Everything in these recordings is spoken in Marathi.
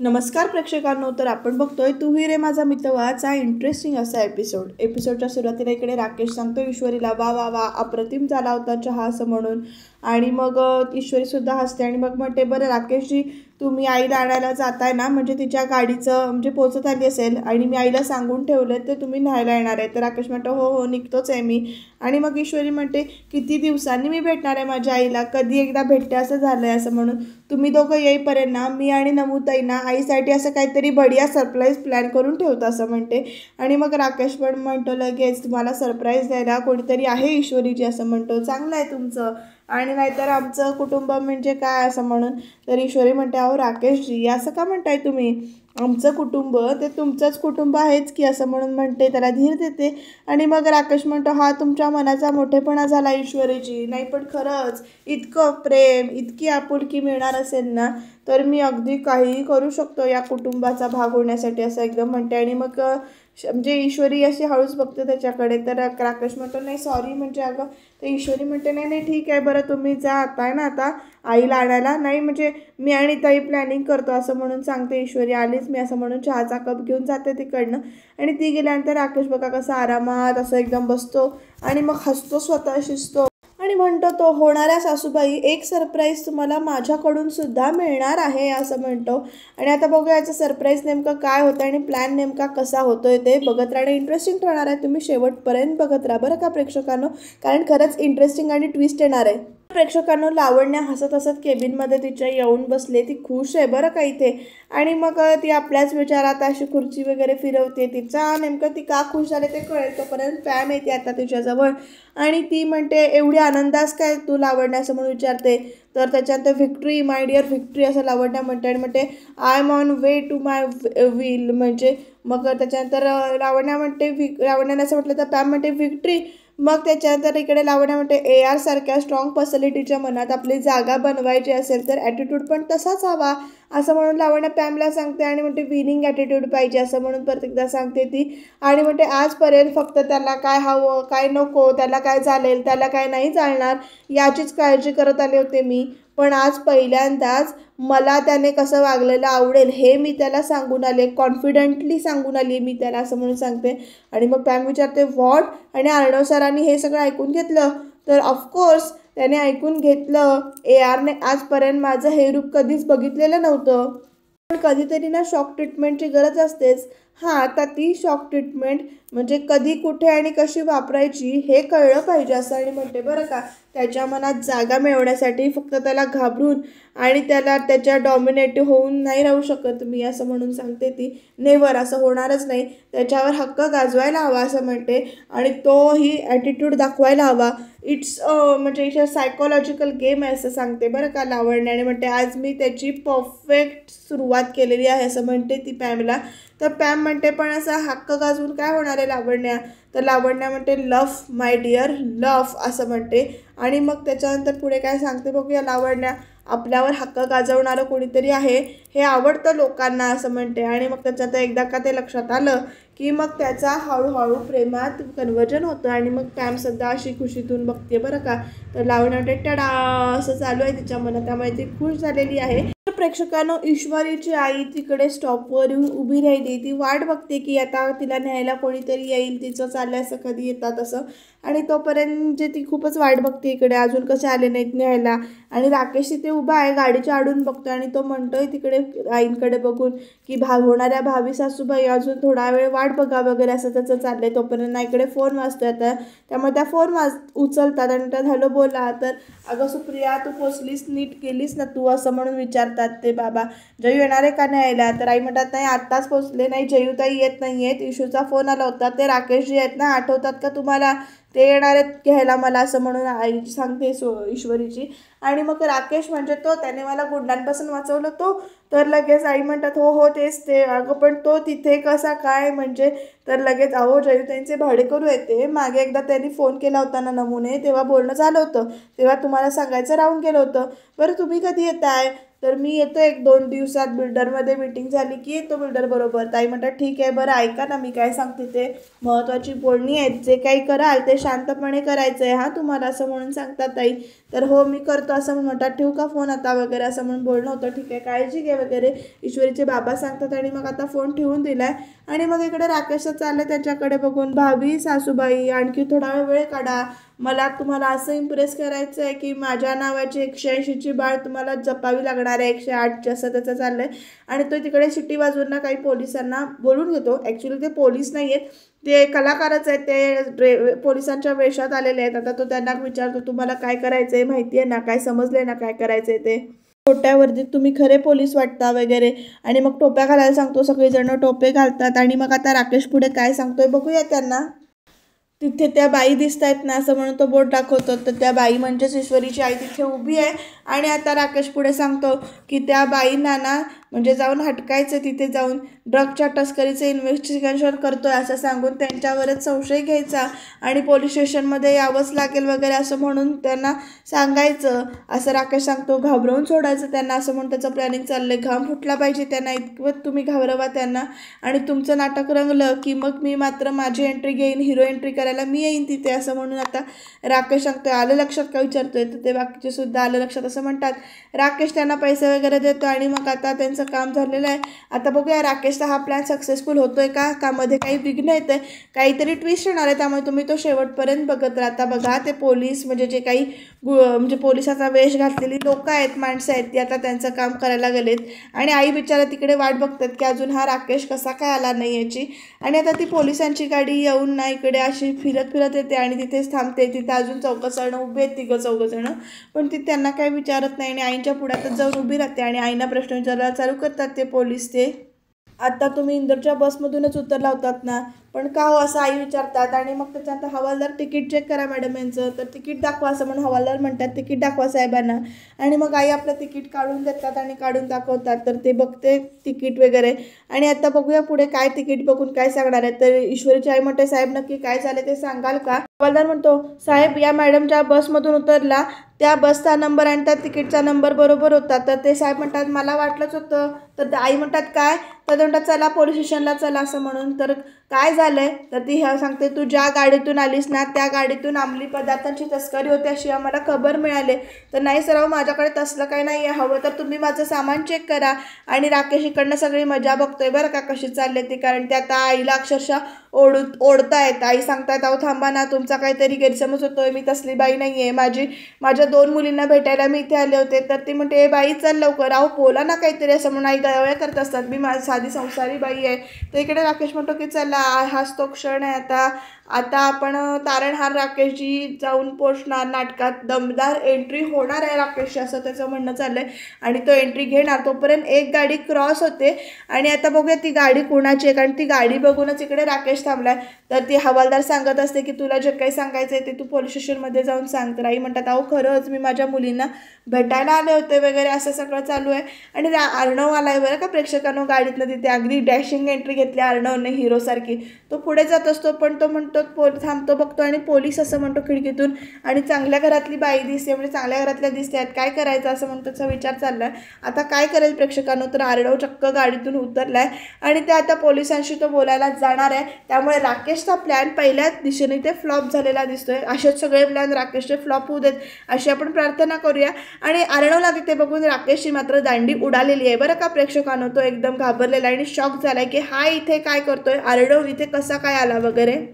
नमस्कार प्रेक्षकांनो, तर आपण बघतोय तू ही रे माझा मित्रवाचा इंटरेस्टिंग असा एपिसोडच्या सुरुवातीला इकडे राकेश सांगतो ईश्वरीला, वा वा वा अप्रतिम झाला होता चहा असं म्हणून. आणि मग ईश्वरीसुद्धा हसते आणि मग म्हणते, बरं राकेशजी तुम्ही आईला आणायला जाताय ना, म्हणजे तिच्या गाडीचं म्हणजे पोचत आली असेल आणि मी आईला सांगून ठेवलं तर तुम्ही न्यायला येणार आहे. तर राकेश म्हणतो हो हो निघतोच आहे मी. आणि मग ईश्वरी म्हणते, किती दिवसांनी मी भेटणार आहे माझ्या आईला, कधी एकदा भेटते असं झालं आहे असं म्हणून. तुम्ही दोघं येईपर्यंत ना मी आणि नमुताई ना आईसाठी असं काहीतरी बढिया सरप्राईज प्लॅन करून ठेवतो असं म्हणते. आणि मग राकेश पण म्हणतो लगेच, तुम्हाला सरप्राईज द्यायला कोणीतरी आहे ईश्वरीची असं म्हणतो. चांगलं आहे तुमचं, आणि नाहीतर आमचं कुटुंब म्हणजे काय असं म्हणून. तर ईश्वरी म्हणते, अहो राकेशजी असं का म्हणताय तुम्ही, आमचं कुटुंब ते तुमचंच कुटुंब आहेच की असं म्हणून म्हणते, त्याला धीर देते. आणि मग राकेश म्हणतो, हा तुमच्या मनाचा मोठेपणा झाला ईश्वरीजी, नाही पण खरंच इतकं प्रेम इतकी आपुलकी मिळणार असेल ना तर मी अगदी काहीही करू शकतो या कुटुंबाचा भाग होण्यासाठी असं एकदम म्हणते. आणि मग म्हणजे ईश्वरी अशी हळूच बघते त्याच्याकडे. तर राकेश म्हणतो, नाही सॉरी म्हणजे अगं. तर ईश्वरी म्हणते, नाही नाही ठीक आहे बरं तुम्ही जा आता आहे ना, आता आईला आणायला नाही म्हणजे मी आणि ताई प्लॅनिंग करतो असं म्हणून सांगते ईश्वरी. आलीच मी असं म्हणून चहाचा कप घेऊन जाते तिकडनं. आणि ती गेल्यानंतर राकेश बघा कसा आरामात असं एकदम बसतो आणि मग हसतो स्वतः शिजतो आणि म्हणतो, तो होणाऱ्या सासूबाई एक सरप्राईज तुम्हाला माझ्याकडून सुद्धा मिळणार आहे असं म्हणतो. आणि आता बघूया याचं सरप्राईज नेमकं काय होतं आणि प्लॅन नेमका कसा होतोय ते बघत राहणं इंटरेस्टिंग ठरणार आहे. तुम्ही शेवटपर्यंत बघत राहा बरं का प्रेक्षकांनो, कारण खरंच इंटरेस्टिंग आणि ट्विस्ट येणार आहे. प्रेक्षकांनो, लावण्या हसत हसत केबिनमध्ये तिच्या येऊन बसले. ती खुश आहे बरं का इथे. आणि मग ती आपल्याच विचारात अशी खुर्ची वगैरे फिरवते. तिचा नेमकं ती का खुश झाले ते कळेल तोपर्यंत पॅम येते आता तिच्याजवळ. आणि ती म्हणते, एवढी आनंदास काय तू लावण्या असं म्हणून विचारते. तर त्याच्यानंतर व्हिक्ट्री माय डिअर व्हिक्ट्री असं लावण्या म्हणते. आणि म्हणते I am on way to my विल म्हणजे. मग त्याच्यानंतर लावण्या म्हणते लावण्याने असं म्हटलं तर पॅम म्हणते व्हिक्ट्री. मग त्याच्यानंतर इकडे लावण्या म्हणते, AR सारख्या स्ट्रॉंग पर्सनॅलिटीच्या मनात आपली जागा बनवायची असेल तर ॲटिट्यूड पण तसाच हवा असं म्हणून लावण्या पॅमला सांगते. आणि म्हणते विनिंग ॲटिट्यूड पाहिजे असं म्हणून परत एकदा सांगते ती. आणि म्हणते आजपर्यंत फक्त त्याला काय हवं काय नको, त्याला काय चालेल त्याला काय नाही चालणार याचीच काळजी करत आले होते मी. पण आज पहिल्यांदाच मला त्याने कसं वागलेलं आवडेल हे मी त्याला सांगून आले, कॉन्फिडेंटली सांगून आली मी त्याला असं म्हणून सांगते. आणि मग पॅम विचारते व्हॉट. आणि अर्णव सरांनी हे सगळं ऐकून घेतलं. तर ऑफकोर्स त्याने ऐकून घेतलं. ARने आजपर्यंत माझं हे रूप कधीच बघितलेलं नव्हतं, पण कधीतरी ना शॉक ट्रीटमेंटची गरज असतेच. हां, आता ती शॉक ट्रीटमेंट म्हणजे कधी कुठे आणि कशी वापरायची हे कळलं पाहिजे असं. आणि म्हणते बरं का, त्याच्या मनात जागा मिळवण्यासाठी फक्त त्याला घाबरून आणि त्याला त्याच्या डॉमिनेटिव्ह होऊन नाही राहू शकत मी असं म्हणून सांगते ती. नेव्हर, असं होणारच नाही. त्याच्यावर हक्क गाजवायला हवा असं म्हणते. आणि तोही ॲटिट्यूड दाखवायला हवा. इट्स म्हणजे इट्स सायकोलॉजिकल गेम आहे असं सांगते बरं का लावण्याने. म्हणते आज मी त्याची परफेक्ट सुरुवात केलेली आहे असं म्हणते ती पॅमला. तर पॅम म्हणते, पण असा हक्क गाजवून काय होणार आहे लावण्या. तर लावण्या म्हणते लव्ह माय डिअर लव्ह असं म्हणते. आणि मग त्याच्यानंतर पुढे काय सांगते बघूया लावण्या. आपल्यावर हक्क गाजवणारं कोणीतरी आहे हे आवडतं लोकांना असं म्हणते. आणि मग त्याच्यात एकदा का ते लक्षात आलं की मग त्याचा हळूहळू प्रेमात कन्वर्जन होतं. आणि मग पॅमसुद्धा अशी खुशीतून बघते बरं का. तर लावण्या म्हणते टडा असं चालू आहे तिच्या मनात, त्यामुळे ती खुश झालेली आहे. तर प्रेक्षकांनो, ईश्वरीची आई तिकडे स्टॉपवर येऊन उभी राहिली. ती वाट बघते की आता तिला न्यायला कोणीतरी येईल, तिचं चाललं असं कधी येतात असं. आणि तोपर्यंत जे ती खूपच वाट बघते इकडे, अजून कसे आले नाहीत न्यायला. आणि राकेश तिथे उभा आहे गाडीच्या आडून बघतो आणि तो म्हणतोय तिकडे आईंकडे बघून की होणाऱ्या भावी सासूबाई अजून थोडा वेळ वाट बघा वगैरे असं त्याचं चाललंय. तोपर्यंत ना इकडे फोन वाजतोय आता, त्यामुळे त्या फोन उचलतात आणि त्यात हॅलो बोला. तर अगं सुप्रिया तू पोचलीस, नीट केलीस ना तू असं म्हणून विचारतात ते बाबा. जयू येणार आहे का न्यायला. तर आई म्हणतात नाही आत्ताच पोचले, नाही जयूताई येत नाही आहेत, इशूचा फोन आला होता, ते राकेशजी आहेत ना आठवतात का तुम्हाला, ते येणार आहेत घ्यायला मला असं म्हणून आई सांगते ईश्वरीची. आणि मग राकेश म्हणजे तो, त्याने मला गुंडांपासून वाचवलं तो. तर लगेच आई म्हणतात हो हो तेच ते. अगं पण तो तिथे कसा काय म्हणजे. तर लगेच अहो जयूताईंचे भाडेकरू येते, मागे एकदा त्यांनी फोन केला होता ना नमुने, तेव्हा बोलणं झालं होतं, तेव्हा तुम्हाला सांगायचं राहून गेलं होतं. बरं तुम्ही कधी येत आहे. तर मी येतो 1-2 दिवसात, बिल्डरमध्ये मीटिंग झाली की येतो बिल्डरबरोबर. ताई म्हणतात ठीक आहे, बरं ऐका ना मी काय सांगते ते, महत्त्वाची बोलणी आहेत, जे काही कराल ते शांतपणे करायचं आहे हां तुम्हाला, असं म्हणून सांगतात ताई. तर हो मी करतो असं म्हणतात. ठेवू का फोन आता वगैरे असं म्हणून बोलणं होतं. ठीक आहे, काळजी घे वगैरे ईश्वरीचे बाबा सांगतात आणि मग आता फोन ठेवून दिला आहे. आणि मग इकडे राकेशचं चाललं त्याच्याकडे बघून, भाभी सासूबाई आणखी थोडा वेळ काढा, मला तुम्हाला असं इम्प्रेस करायचं आहे की माझ्या नावाची 180ची बाळ तुम्हाला जपावी लागणार आहे, 108ची, असं त्याचं चाललं आहे. आणि तो तिकडे शिट्टी वाजवून काही पोलिसांना बोलून घेतो. ॲक्च्युली ते पोलीस नाही आहेत, ते कलाकारच आहेत, ते पोलिसांच्या वेशात आलेले आहेत. आता तो त्यांना विचारतो तुम्हाला काय करायचं आहे, माहिती आहे ना, काय समजलं आहे ना काय करायचं आहे ते, छोट्या वर्दीत तुम्ही खरे पोलीस वाटता वगैरे. आणि मग टोप्या घालायला सांगतो, सगळेजण टोपे घालतात. आणि मग आता राकेश पुढे काय सांगतोय बघूया त्यांना. तिथे त्या बाई दिसत आहेत ना असं म्हणून तो बोट दाखवतो, तर त्या बाई म्हणजेच ईश्वरीची आई तिथे उभी आहे. आणि आता राकेश पुढे सांगतो की त्या बाईंना ना म्हणजे जाऊन हटकायचं, तिथे जाऊन ड्रगच्या तस्करीचं इन्व्हेस्टिगेशन करतोय असं सांगून त्यांच्यावरच संशय घ्यायचा आणि पोलीस स्टेशनमध्ये यावंच लागेल वगैरे असं म्हणून त्यांना सांगायचं, असं राकेश सांगतो. घाबरवून सोडायचं त्यांना असं म्हणून त्याचं प्लॅनिंग चाललंय. घाम फुटला पाहिजे त्यांना, इतकं तुम्ही घाबरवा त्यांना. आणि तुमचं नाटक रंगलं की मग मी मात्र माझी एंट्री घेईन, हिरो एंट्री करायला मी येईन तिथे, असं म्हणून आता राकेश सांगतोय. आलं लक्षात का विचारतोय, तर ते बाकीचे सुद्धा आलं लक्षात असं म्हणतात. राकेश त्यांना पैसे वगैरे देतो आणि मग आता त्यांचं काम झालेलं आहे. आता बघूया राकेशचा हा प्लॅन सक्सेसफुल होतोय का मध्ये काही विघ्न येतं आहे, काहीतरी ट्विस्ट येणार आहे, त्यामुळे तुम्ही तो शेवटपर्यंत बघत राहता. बघा ते पोलीस म्हणजे जे काही म्हणजे पोलिसाचा वेश घातलेली लोक आहेत, माणसं आहेत, ती आता त्यांचं काम करायला गेलेत. आणि आई बिचारा तिकडे वाट बघतात की अजून हा राकेश कसा काय आला नाही याची. आणि आता ती पोलिसांची गाडी येऊन ना इकडे अशी फिरत फिरत येते आणि तिथेच थांबते. तिथे अजून 4 उभे आहेत, 3-4 पण ती त्यांना काही विचारत नाही आणि आईच्या पुढ्यातच जाऊन उभी राहते. आणि आईना प्रश्न विचारायला चालू करतात ते पोलीस. ते आता तुम्ही इंदोरच्या बसमधूनच उतरला होतात ना, पण का हो असं आई विचारतात. आणि मग त्याच्यानंतर हवालदार तिकीट चेक करा मॅडम यांचं, तर तिकीट दाखवा असं म्हणून हवालदार म्हणतात तिकीट दाखवा साहेबांना. आणि मग आई आपलं तिकीट काढून देतात आणि काढून दाखवतात, तर ते बघते तिकीट वगैरे. आणि आता बघूया पुढे काय तिकीट बघून काय सांगणार आहे. तर ईश्वरीची आई म्हणते साहेब नक्की काय झालं ते सांगाल का. हवालदार म्हणतो साहेब या मॅडम ज्या बसमधून उतरला त्या बसचा नंबर आणि त्या तिकीटचा नंबर बरोबर होता. तर ते साहेब म्हणतात मला वाटलंच होतं. तर आई म्हणतात काय, तर म्हणतात चला पोलीस स्टेशनला चला असं म्हणून. तर काय झालंय, तर ती ह्या सांगते तू ज्या गाडीतून आलीस ना त्या गाडीतून अंमली पदार्थांची तस्करी होते अशी आम्हाला खबर मिळाली. तर नाही सराव माझ्याकडे तसलं काही नाही आहे, हवं तर तुम्ही माझं सामान चेक करा. आणि राकेश इकडनं सगळी मजा बघतोय बरं का कशी चालले ती, कारण ते आता आईला अक्षरशः ओढतायत. आई सांगतायत अहो थांबा ना, तुमचा काहीतरी गैरसमज होतोय, मी तसली बाई नाही आहे, माझ्या 2 मुलींना भेटायला मी इथे आले होते. तर ती म्हणते ए बाई चल लवकर, अहो बोला ना काहीतरी असं म्हणून आई गयावया करत असतात, मी साधी संसारी बाई आहे. तर इकडे राकेश म्हणतो की चला हाच तो क्षण आहे, आता आपण तारणहार राकेशजी जाऊन पोचणार, नाटकात दमदार एंट्री होणार आहे राकेशची असं त्याचं म्हणणं चाललं आहे. आणि तो एंट्री घेणार तोपर्यंत एक गाडी क्रॉस होते. आणि आता बघूया ती गाडी कोणाची आहे, कारण ती गाडी बघूनच इकडे राकेश थांबलाय. तर ती हवालदार सांगत असते की तुला जे काही सांगायचं आहे ते तू पोलीस स्टेशनमध्ये जाऊन सांग. तर आई म्हणतात अहो खरंच मी माझ्या मुलींना भेटायला आले होते वगैरे असं सगळं चालू आहे. आणि अर्णव आलाय बरं का प्रेक्षकांनो गाडीतनं, तिथे अगदी डॅशिंग एंट्री घेतली अर्णवने हिरोसारखी. तो पुढे जात असतो पण तो म्हणतो थांबतो बघतो आणि पोलीस असं म्हणतो खिडकीतून. आणि चांगल्या घरातली बाई दिसते, म्हणजे चांगल्या घरातल्या दिसते आहेत, काय करायचं असं म्हणून त्याचा विचार चाललाय. आता काय करेल प्रेक्षकांनो, तर अर्णव चक्क गाडीतून उतरलाय आणि ते आता पोलिसांशी तो बोलायला जाणार आहे. त्यामुळे राकेशचा प्लॅन पहिल्याच दिशेने ते फ्लॉप झालेला दिसतोय. असेच सगळे प्लॅन राकेशचे फ्लॉप होऊ देत अशी आपण प्रार्थना करूया. आणि अर्णवला तिथे बघून राकेशची मात्र दांडी उडालेली आहे बरं का प्रेक्षकांनो. तो एकदम घाबरलेला आणि शॉक झालाय की हा इथे काय करतोय, अर्णव इथे कसा काय आला वगैरे.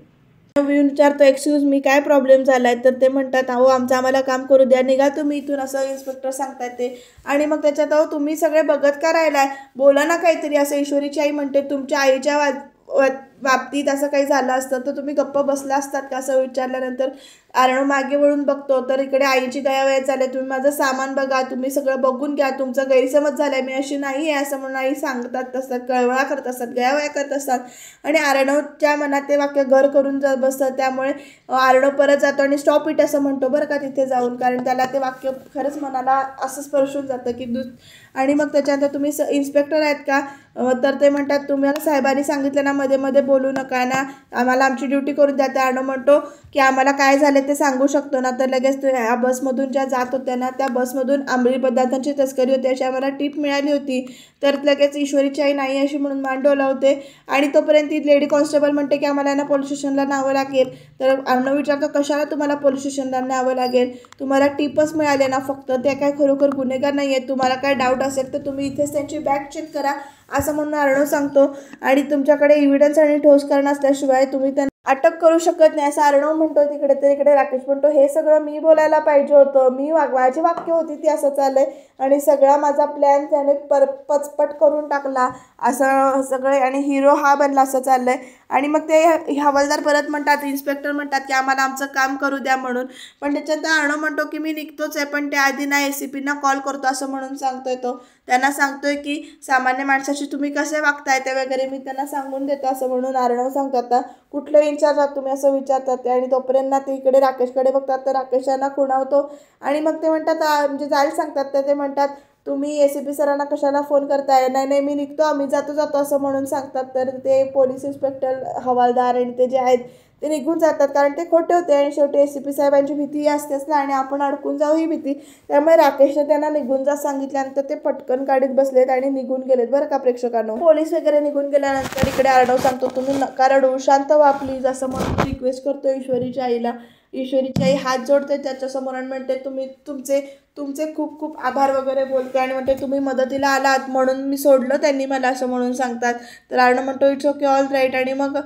विचारतो एक्सक्यूज मी काय प्रॉब्लेम झालाय. तर ते म्हणतात अहो आम्हाला काम करू द्या, निघा तुम्ही इथून असं इन्स्पेक्टर सांगतायत ते. आणि मग त्याच्यात अहो तुम्ही सगळे बघत का राहिलाय, बोला ना काहीतरी असं ईश्वरीची आई म्हणते. तुमच्या आईच्या बाबतीत असं काही झालं असतं तर तुम्ही गप्प बसला असतात का असं विचारल्यानंतर अर्णव मागे वळून बघतो तर इकडे आईची गयावया चालले, तुम्ही माझं सामान बघा, तुम्ही सगळं बघून घ्या, तुमचा गैरसमज झालाय, मी अशी नाही आहे असं म्हणून आई सांगतात असतात, कळवळा करत असतात, गयावया करत असतात. आणि अर्णवच्या मनात ते वाक्य घर करून बसतं. त्यामुळे अर्णव परत जातो आणि स्टॉप इट असं म्हणतो बरं का तिथे जाऊन, कारण त्याला ते वाक्य खरंच मनाला असं स्पर्शून जातं की आणि मग त्याच्यानंतर तुम्ही इन्स्पेक्टर आहेत का, तर ते म्हणतात तुम्हाला साहेबांनी सांगितलं ना मध्ये मध्ये बोलू नका ना, आम्हाला आमची ड्युटी करून द्या. तर अर्णव म्हणतो की आम्हाला काय झालं ते सांगू शकतो ना. तर लगेच ह्या बसमधून ज्या जात होत्या ना त्या बसमधून अंमली पदार्थांची तस्करी होती अशी आम्हाला टीप मिळाली होती. तर लगेच ईश्वरीची आई नाही अशी म्हणून मान डोलावते आणि तोपर्यंत ती लेडी कॉन्स्टेबल म्हणते की आम्हाला ना पोलीस स्टेशनला न्यावं लागेल. तर अर्णव विचारतो कशाला तुम्हाला पोलीस स्टेशनला न्यावं लागेल, तुम्हाला टिपच मिळाले ना फक्त, ते काय खरोखर गुन्हेगार नाही आहेत. तुम्हाला काय डाऊट असेल तर तुम्ही इथेच त्यांची बॅग चेक करा असं म्हणून अर्णव सांगतो. आणि तुमच्याकडे एव्हिडन्स आणि ठोस कारण असल्याशिवाय तुम्ही त्यांना अटक करू शकत नाही असं अर्णव म्हणतो. तिकडे तर इकडे राकेश म्हणतो हे सगळं मी बोलायला पाहिजे होतं, माझी वाक्य होती ती, असं चाललंय आणि सगळा माझा प्लॅन त्याने पचपट करून टाकला असं सगळे आणि हिरो हा बनला असं चाललंय. आणि मग ते हवालदार परत म्हणतात, इन्स्पेक्टर म्हणतात की आम्हाला आमचं काम करू द्या म्हणून. पण त्याच्यात अर्णव म्हणतो की मी निघतोच आहे पण त्याआधी ना ACP ना कॉल करतो असं म्हणून सांगतोय. तो त्यांना सांगतोय की सामान्य माणसाशी तुम्ही कसे वागताय ते वगैरे मी त्यांना सांगून देतो असं म्हणून अर्णव सांगतो. आता कुठले इन्चार्ज आहात तुम्ही असं विचारतात ते. आणि तोपर्यंत ना ते इकडे राकेशकडे बघतात तर राकेश यांना खुणावतो आणि मग ते म्हणतात म्हणजे जायला सांगतात. तर ते म्हणतात तुम्ही ACP सरांना कशाला फोन करताय, नाही नाही मी निघतो आम्ही जातो असं म्हणून सांगतात. तर ते पोलीस इन्स्पेक्टर हवालदार आणि ते जे आहेत ते निघून जातात कारण ते खोटे होते आणि शेवटी ACP साहेबांची भीती असतेच ना आणि आपण अडकून जाऊ ही भीती. त्यामुळे राकेशने त्यांना निघून जा सांगितल्यानंतर ते पटकन गाडीत बसलेत आणि निघून गेलेत बरं का प्रेक्षकांनो. पोलीस वगैरे निघून गेल्यानंतर इकडे अर्णव सांगतो तुम्ही नका रडू, शांत व्हा प्लीज असं म्हणून रिक्वेस्ट करतो ईश्वरीच्या आईला. ईश्वरीची आई हात जोडते त्याच्यासमोर आणि म्हणते तुमचे खूप खूप आभार वगैरे बोलते आणि म्हणते तुम्ही मदतीला आलात म्हणून मी सोडलं त्यांनी मला असं म्हणून सांगतात. तर अर्णव म्हणतो इट्स ओके ऑल राईट. आणि मग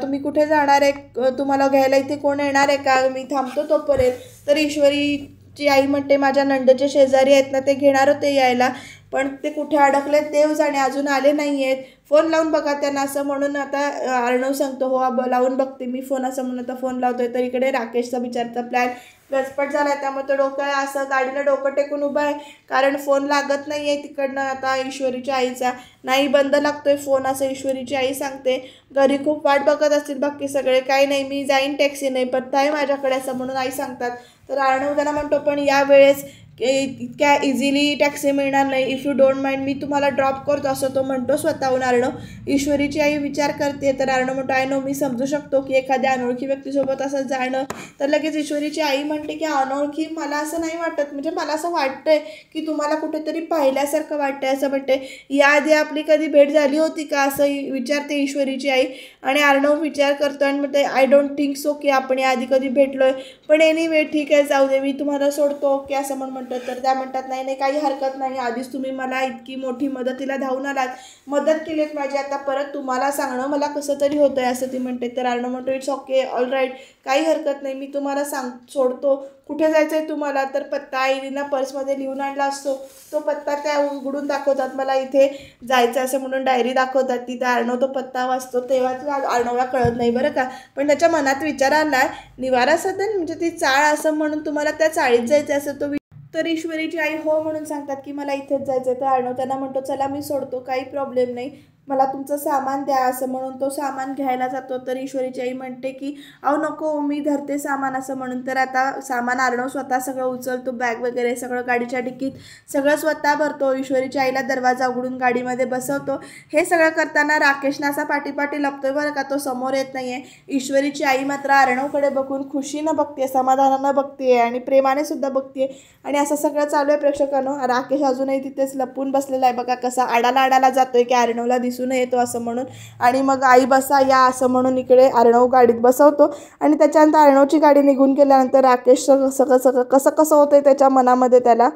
तुम्ही कुठे जाणार आहे, तुम्हाला घ्यायला इथे कोण येणार आहे का, मी थांबतो तोपर्यंत. तर ईश्वरीची आई म्हणते माझ्या नंदेचे शेजारी आहेत ना ते घेणार होते यायला पण ते कुठे अडकलेत देव जाणे, अजून आले नाही आहेत, फोन लावून बघा त्यांना असं म्हणून. आता अर्णव सांगतो हो लावून बघते मी फोन असं म्हणून आता फोन लावतोय. तर इकडे राकेशचा विचारचा प्लॅन गचपट झाला आहे त्यामुळे तो डोकं असं गाडीला डोकं टेकून उभा आहे कारण फोन लागत नाही आहे तिकडनं आता ईश्वरीच्या आईचा. नाही बंद लागतोय फोन असं ईश्वरीची आई सांगते. घरी खूप वाट बघत असतील बाकी सगळे, काही नाही मी जाईन टॅक्सीने पत्ता आहे माझ्याकडे असं म्हणून आई सांगतात. तर अर्णव त्यांना म्हणतो पण यावेळेस इतक्या इझिली टॅक्सी मिळणार नाही, इफ यू डोंट माइंड मी तुम्हाला ड्रॉप करतो असं तो म्हणतो स्वतःहून अर्णव. ईश्वरीची आई विचार करते तर अर्णव म्हणतो आय नो मी समजू शकतो की एखाद्या अनोळखी व्यक्तीसोबत असं जाणं. तर लगेच ईश्वरीची आई म्हणते की अनोळखी मला असं नाही वाटत, म्हणजे मला असं वाटतंय की तुम्हाला कुठेतरी पाहिल्यासारखं वाटतंय असं म्हणते. याआधी आपली कधी भेट झाली होती का असं विचारते ईश्वरीची आई. आणि अर्णव विचार करतो आणि म्हणते आय डोंट थिंक सो की आपण याआधी कधी भेटलोय पण एनिवे ठीक आहे जाऊ दे मी तुम्हाला सोडतो ओके असं म्हणतो. तर त्या म्हणतात नाही नाही काही हरकत नाही, आधीच तुम्ही मला इतकी मोठी मदतीला धावून आलात, मदत केलीत माझी, आता परत तुम्हाला सांगणं मला कसं तरी होतंय असं ती म्हणते. तर अर्णव म्हणतो इट्स ओके ऑल राईट काही हरकत नाही मी तुम्हाला सोडतो. कुठे जायचं आहे तुम्हाला, तर पत्ता आईना पर्समध्ये लिहून आणला असतो तो पत्ता त्या उघडून दाखवतात मला इथे जायचं असं म्हणून डायरी दाखवतात ती. तर अर्णव तो पत्ता वाचतो तेव्हाच अर्णवला कळत नाही बरं का पण त्याच्या मनात विचार आला निवारा सदन म्हणजे ती चाळ असं म्हणून तुम्हाला त्या चाळीत जायचं असं तो. तर ईश्वरीची आई हो म्हणून सांगतात की मला इथेच जायचं आहे. तर अर्णव त्यांना म्हणतो चला मी सोडतो काही प्रॉब्लेम नाही, मला तुमचं सामान द्या असं म्हणून तो सामान घ्यायला जातो. तर ईश्वरीची आई म्हणते की अहो नको मी धरते सामान असं म्हणून. तर आता सामान अर्णव स्वतः सगळं उचलतो, बॅग वगैरे सगळं गाडीच्या डिक्कीत सगळं स्वतः भरतो. ईश्वरीच्या आईला दरवाजा उघडून गाडीमध्ये बसवतो. हे सगळं करताना राकेशना असा पाठीपाठी लपतोय बरं का, तो समोर येत नाही आहे. ईश्वरीची आई मात्र अर्णवकडे बघून खुशीनं बघते, समाधानानं बघते आणि प्रेमाने सुद्धा बघते. आणि असं सगळं चालू आहे प्रेक्षकांनो. राकेश अजूनही तिथेच लपून बसलेला आहे बघा, कसा आडाला जातोय की अर्णवला दिसून येतो असं म्हणून. आणि मग आई बसा या असं म्हणून इकडे अर्णव गाडीत बसवतो. आणि त्याच्यानंतर अर्णवची गाडी निघून गेल्यानंतर राकेश सगळं कसं होतंय त्याच्या मनामध्ये त्याला.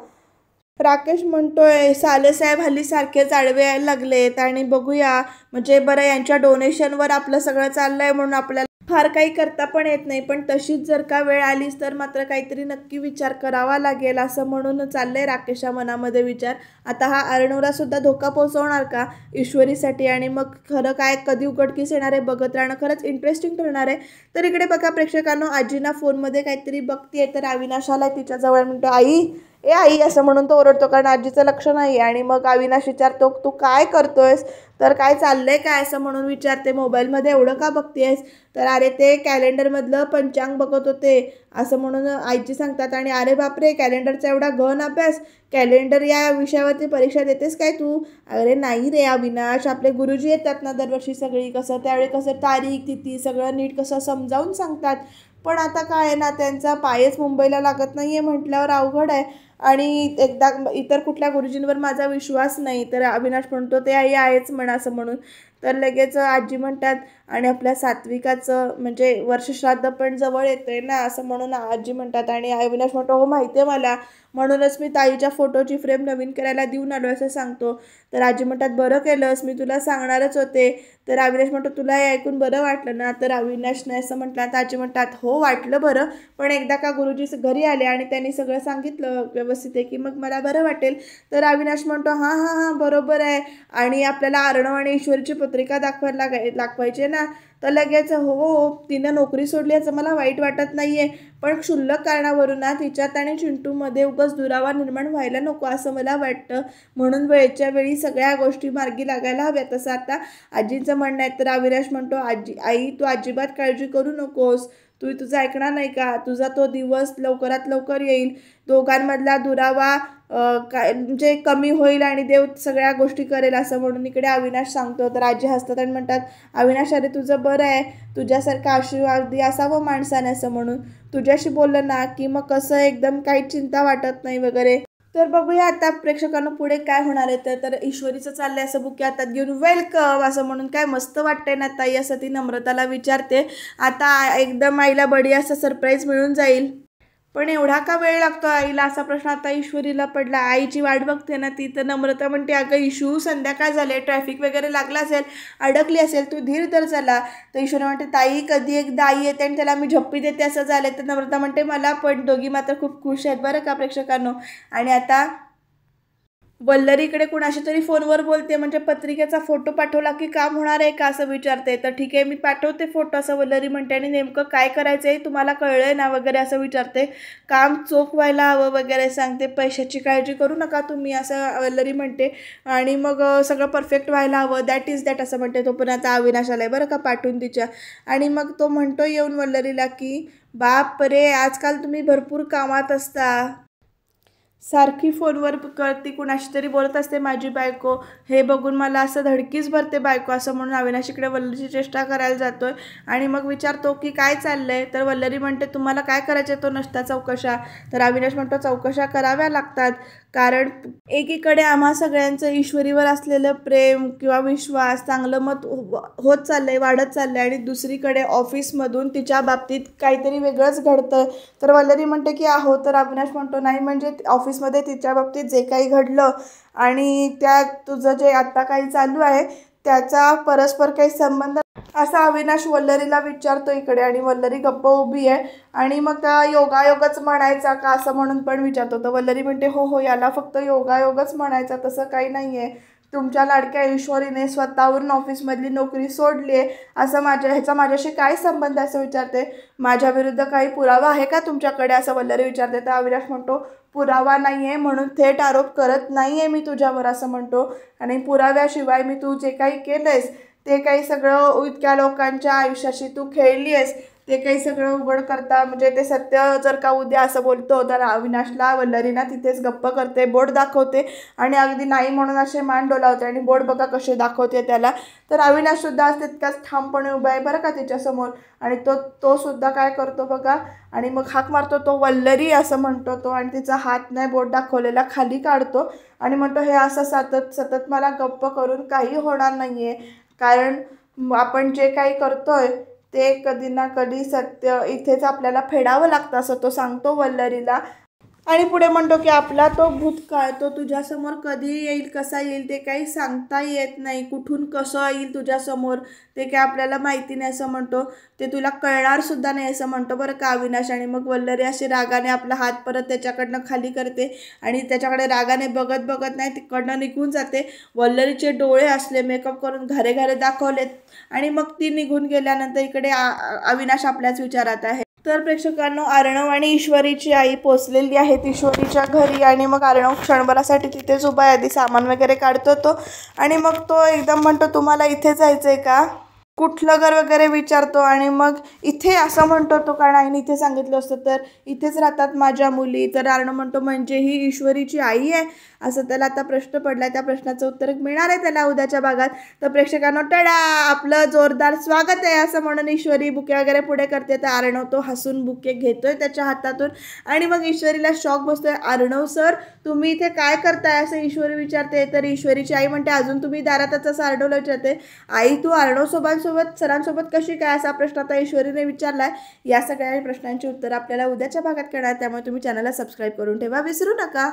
राकेश म्हणतोय सालेसाहेब हल्ली सारखेच आडवे यायला लागलेत आणि बघूया म्हणजे बरं यांच्या डोनेशनवर आपलं सगळं चाललंय म्हणून आपल्याला फार काही करता पण येत नाही, पण तशीच जर का वेळ आलीच तर मात्र काहीतरी नक्की विचार करावा लागेल असं म्हणून चाललंय राकेशच्या मनामध्ये विचार. आता हा अर्णवला सुद्धा धोका पोहोचवणार का ईश्वरीसाठी आणि मग खरं काय कधी उघडकीस येणार आहे बघत राहणं खरंच इंटरेस्टिंग ठरणार आहे. तर इकडे बघा प्रेक्षकांनो आजीना फोनमध्ये काहीतरी बघतीये तर अविनाश आलाय तिच्याजवळ म्हणतो आई ए आई असं म्हणून तो ओरडतो, कारण आजीचं लक्ष नाही. आणि मग अविनाश विचारतो, तू काय करतोयस, तर काय चाललंय काय असं म्हणून विचारते. मोबाईलमध्ये एवढं का बघतेस, तर अरे ते कॅलेंडरमधलं पंचांग बघत होते असं म्हणून आईची सांगतात. आणि अरे बापरे, कॅलेंडरचा एवढा घन अभ्यास, कॅलेंडर या विषयावरती परीक्षा देतेस काय तू. अरे नाही रे अविनाश, आपले गुरुजी येतात ना दरवर्षी सगळी, कसं त्यावेळी कसं तारीख तिथी सगळं नीट कसं समजावून सांगतात. पण आता काय आहे ना, त्यांचा पायच मुंबईला लागत नाही आहे म्हटल्यावर अवघड आहे. आणि एकदा इतर कुठल्या गुरुजींवर माझा विश्वास नाही. तर अविनाश म्हणतो, ते आई आहेच म्हणा असं म्हणून. तर लगेच आजी म्हणतात, आणि आपल्या सात्विकाचं म्हणजे वर्षश्राद्ध पण जवळ येतंय ना असं म्हणून आजी म्हणतात. आणि अविनाश म्हणतो, हो माहिती आहे मला, म्हणूनच मी ताईच्या फोटोची फ्रेम नवीन करायला देऊन आलो असं सांगतो. तर आजी म्हणतात, बरं केलंस, मी तुला सांगणारच होते. तर अविनाश म्हणतो, तुला हे ऐकून बरं वाटलं ना. तर अविनाश नाही असं म्हटलं. तर आजी म्हणतात, हो वाटलं बरं, पण एकदा का गुरुजी घरी आले आणि त्यांनी सगळं सांगितलं व्यवस्थित आहे की मग मला बरं वाटेल. तर अविनाश म्हणतो, हां हां हां बरोबर आहे, आणि आपल्याला अर्णव आणि ईश्वरीची पत्रिका दाखवायची ना. तर लगेच, हो तिनं नोकरी सोडली याचं मला वाईट वाटत नाही आहे, पण क्षुल्लक कारणावरून ना तिच्यात आणि चिंटूमध्ये उगाच दुरावा निर्माण व्हायला नको असं मला वाटतं. म्हणून वेळच्या वेळी सगळ्या गोष्टी मार्गी लागायला हव्यात असं आता आजीचं म्हणणं आहे. तर अविनाश म्हणतो, आई तू अजिबात काळजी करू नकोस, तू तुझं ऐकणार नाही का, तुझा तो दिवस लवकरात लवकर येईल, दोघांमधला दुरावा काय म्हणजे कमी होईल आणि देव सगळ्या गोष्टी करेल असं म्हणून इकडे अविनाश सांगतो. तर आजी हसतात आणि म्हणतात, अविनाश अरे तुझं बरं आहे, तुझ्यासारखं आशीर्वादी असावं माणसाने असं म्हणून. तुझ्याशी बोललं ना की मग कसं एकदम काही चिंता वाटत नाही वगैरे. तर बघूया आता प्रेक्षकांना पुढे काय होणार आहे. तर ईश्वरीचं चाललंय असं बुके हातात घेऊन वेलकम असं म्हणून, काय मस्त वाटतंय ना ताई असं ती नम्रताला विचारते. आता एकदम आईला बडी असं सरप्राईज मिळून जाईल, पण एवढा का वेळ लागतो आईला असा प्रश्न आता ईश्वरीला पडला. आईची वाट बघते ना ती. तर नम्रता म्हणते, अगं इशू संध्याकाळ झाले, ट्रॅफिक वगैरे लागला असेल, अडकली असेल, तू धीर धर चला. तर ईश्वरी म्हणते, ताई कधी एकदा आई येते आणि त्याला मी झप्पी देते असं झालं. तर नम्रता म्हणते, मला पण. दोघी मात्र खूप खुश आहेत बरं का प्रेक्षकांनो. आणि आता वल्लरीकडे कुणाशी तरी फोनवर बोलते, म्हणजे पत्रिकेचा फोटो पाठवला की काम होणार आहे का असं विचारते. तर ठीक आहे मी पाठवते फोटो असं वल्लरी म्हणते. आणि नेमकं काय करायचं आहे तुम्हाला कळलंय ना वगैरे असं विचारते. काम चोख व्हायला हवं वगैरे सांगते, पैशाची काळजी करू नका तुम्ही असं वल्लरी म्हणते. आणि मग सगळं परफेक्ट व्हायला हवं, दॅट इज दॅट असं म्हणते. तो पण आता अविनाश आलाय बरं का पाठवून तिच्या. आणि मग तो म्हणतो येऊन वल्लरीला की, बाप रे आजकाल तुम्ही भरपूर कामात असता, सारखी फोनवर करती कुणाशी तरी बोलत असते माझी बायको, हे बघून मला असं धडकीच भरते बायको असं म्हणून अविनाश इकडे वल्लरीची चेष्टा करायला जातोय. आणि मग विचारतो की काय चाललंय. तर वल्लरी म्हणते, तुम्हाला काय करायचं तो नसता चौकशा. तर अविनाश म्हणतो, चौकशा कराव्या लागतात, कारण एकीकडे आम्हा सगळ्यांचं ईश्वरीवर असलेलं प्रेम किंवा विश्वास चांगलं मत होत चाललंय, वाढत चाललंय, आणि दुसरीकडे ऑफिसमधून तिच्या बाबतीत काहीतरी वेगळंच घडतं. तर वल्लरी म्हणते की आहो. तर अविनाश म्हणतो, नाही म्हणजे ऑफिसमध्ये तिच्या बाबतीत जे काही घडलं आणि त्या तुझं जे आत्ता काही चालू आहे त्याचा परस्पर काही संबंध असा अविनाश वल्लरीला विचारतो इकडे. आणि वल्लरी गप्प उभी आहे. आणि मग त्या योगायोगच म्हणायचा का असं म्हणून पण विचारतो. तर वल्लरी म्हणते, हो हो याला फक्त योगायोगच म्हणायचा, तसं काही नाही आहे. तुमच्या लाडक्या ईश्वरीने स्वतःवरून ऑफिसमधली नोकरी सोडली आहे असं ह्याचा माझ्याशी काय संबंध असं विचारते. माझ्या विरुद्ध काही पुरावा आहे का तुमच्याकडे असं वल्लरी विचारते. तर अविनाश म्हणतो, पुरावा नाही आहे म्हणून थेट आरोप करत नाही आहे मी तुझ्यावर असं म्हणतो. आणि पुराव्याशिवाय मी तू जे काही केलंयस ते काही सगळं इतक्या लोकांच्या आयुष्याशी तू खेळली आहेस ते काही सगळं उघड करता, म्हणजे ते सत्य जर का उद्या असं बोलतो. तर अविनाशला वल्लरीना तिथेच गप्प करते, बोर्ड दाखवते आणि अगदी नाही म्हणून असे मान डोलावते. आणि बोर्ड बघा कसे दाखवते त्याला. तर अविनाशसुद्धा आज तितकाच ठामपणे उभा आहे बरं का तिच्यासमोर. आणि तो सुद्धा काय करतो बघा, आणि मग हाक मारतो, तो वल्लरी असं म्हणतो तो. आणि तिचा हात नाही बोट दाखवलेला खाली काढतो आणि म्हणतो, हे असं सतत सतत मला गप्प करून काही होणार नाही आहे, कारण आपण जे काही करतोय ते कधी ना कधी सत्य इथेच आपल्याला फेडावं लागतं असं तो सांगतो वल्लरीला. आणि पुढे म्हणतो की आपला तो भूतकाळ तो तुझ्यासमोर कधी येईल कसा येईल ते काही सांगता येत नाही, कुठून कसं येईल तुझ्यासमोर ते काय आपल्याला माहिती नाही असं म्हणतो. ते तुला कळणार सुद्धा नाही असं म्हणतो बरं का अविनाश. आणि मग वल्लरी अशी रागाने आपला हात परत त्याच्याकडनं खाली करते आणि त्याच्याकडे रागाने बघत बघत नाही तिकडनं निघून जाते. वल्लरीचे डोळे असले मेकअप करून घारे घारे दाखवलेत आणि मग ती निघून गेल्यानंतर इकडे अविनाश आपल्याच विचारात आहे. तर प्रेक्षकांनो, अर्णव आणि ईश्वरीची आई पोचलेली आहेत ईश्वरीच्या घरी आणि मग अर्णव क्षणभरासाठी तिथेच उभा आहे. आधी सामान वगैरे काढतो तो आणि मग तो एकदम म्हणतो, तुम्हाला इथे जायचं आहे का, कुठलं घर वगैरे विचारतो आणि मग इथे असं म्हणतो तो, कारण आईने इथे सांगितलं असतं तर इथेच राहतात माझ्या मुली. तर अर्णव म्हणतो, म्हणजे ही ईश्वरीची आई आहे, असं त्याला आता प्रश्न पडला. त्या प्रश्नाचं उत्तर मिळणार आहे त्याला उद्याच्या भागात. तर प्रेक्षकांनो, टडा, आपलं जोरदार स्वागत आहे असं म्हणून ईश्वरी बुके वगैरे पुढे करते. तर अर्णव तो हसून बुके घेतोय त्याच्या हातातून आणि मग ईश्वरीला शॉक बसतोय. अर्णव सर, तुम्ही इथे काय करताय असं ईश्वरी विचारते. तर ईश्वरीची आई म्हणते, अजून तुम्ही दारातच असं अर्णवला विचारते. आई, तू अर्णव सरांसोबत कशी काय, असा प्रश्न आता ईश्वरीने विचारलाय. या सगळ्या प्रश्नांची उत्तर आपल्याला उद्याच्या भागात कळणार, त्यामुळे तुम्ही चॅनलला सबस्क्राईब करून ठेवा, विसरू नका.